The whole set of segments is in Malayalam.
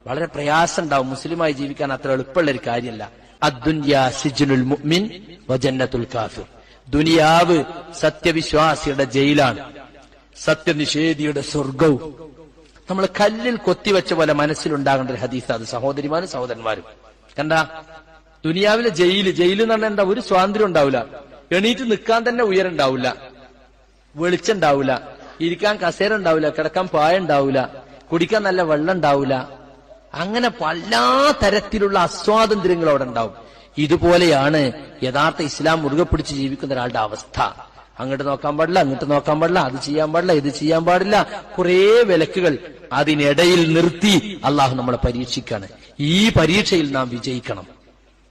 വളരെ പ്രയാസം ഉണ്ടാവും. മുസ്ലിമായി ജീവിക്കാൻ അത്ര എളുപ്പമുള്ള ഒരു കാര്യമല്ല. അദ്ദുനിയാ സിജ്നുൽ മുഅ്മിൻ വജന്നത്തുൽ കാഫിർ. ദുനിയാവ് സത്യവിശ്വാസിയുടെ ജയിലാണ്, സത്യനിഷേധിയുടെ സ്വർഗവും. നമ്മൾ കല്ലിൽ കൊത്തിവെച്ച പോലെ മനസ്സിലുണ്ടാകേണ്ട ഒരു ഹദീസ് അത്, സഹോദരിമാരും സഹോദരന്മാരും. കണ്ടാ, ദുനിയാവിലെ ജയില് എന്ന് പറഞ്ഞാൽ എന്താ? ഒരു സ്വാതന്ത്ര്യം ഉണ്ടാവില്ല. എണീറ്റ് നിൽക്കാൻ തന്നെ ഉയരുണ്ടാവില്ല, വെളിച്ചം ഉണ്ടാവില്ല, ഇരിക്കാൻ കസേര ഉണ്ടാവില്ല, കിടക്കാൻ പായ ഉണ്ടാവില്ല, കുടിക്കാൻ നല്ല വെള്ളം ഉണ്ടാവില്ല. അങ്ങനെ പല തരത്തിലുള്ള അസ്വാതന്ത്ര്യങ്ങൾ അവിടെ ഉണ്ടാവും. ഇതുപോലെയാണ് യഥാർത്ഥ ഇസ്ലാം മുറുകെ പിടിച്ച് ജീവിക്കുന്ന ഒരാളുടെ അവസ്ഥ. അങ്ങോട്ട് നോക്കാൻ പാടില്ല, അങ്ങോട്ട് നോക്കാൻ പാടില്ല, അത് ചെയ്യാൻ പാടില്ല, ഇത് ചെയ്യാൻ പാടില്ല, കുറേ വിലക്കുകൾ. അതിനിടയിൽ നിർത്തി അള്ളാഹു നമ്മളെ പരീക്ഷിക്കാണ്. ഈ പരീക്ഷയിൽ നാം വിജയിക്കണം.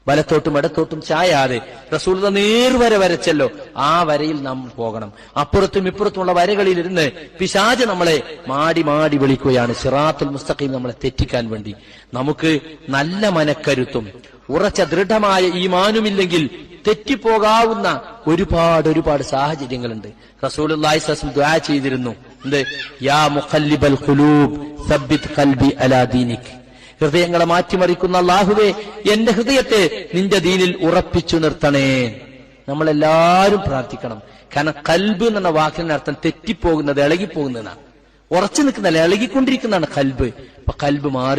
വലത്തോട്ടും ഇടത്തോട്ടും ചായാതെ റസൂലുള്ളാഹി നേർവര വരച്ചല്ലോ, ആ വരയിൽ നാം പോകണം. അപ്പുറത്തും ഇപ്പുറത്തുമുള്ള വരകളിൽ ഇരുന്ന് പിശാച് നമ്മളെ മാടി മാടി വിളിക്കുകയാണ് സിറാത്തുൽ മുസ്തഖീം നമ്മളെ തെറ്റിക്കാൻ വേണ്ടി. നമുക്ക് നല്ല മനക്കരുത്തും ഉറച്ച ദൃഢമായ ഈമാനുമില്ലെങ്കിൽ തെറ്റിപ്പോകാവുന്ന ഒരുപാട് സാഹചര്യങ്ങളുണ്ട്. റസൂലുള്ളാഹി സ്വല്ലല്ലാഹു അലൈഹി വസല്ലം ദുആ ചെയ്തിരുന്നു, എന്ത്? യാ മുഖല്ലിബൽ ഖുലൂബ് സബ്ബിത് ഖൽബി അലാ ദീനിക്. ഹൃദയങ്ങളെ മാറ്റിമറിക്കുന്ന അല്ലാഹുവേ, എന്റെ ഹൃദയത്തെ നിന്റെ ദീനിൽ ഉറപ്പിച്ചു നിർത്തണേ. നമ്മളെല്ലാവരും പ്രാർത്ഥിക്കണം. കാരണം ഖൽബ് എന്ന വാക്കിന്റെ അർത്ഥം തെറ്റിപ്പോകുന്നത്, ഇളകിപ്പോകുന്നതാണ്. ഉറച്ചു നിൽക്കുന്നതല്ല, ഇളകിക്കൊണ്ടിരിക്കുന്നതാണ് ഖൽബ്. അപ്പൊ ഖൽബ് മാറി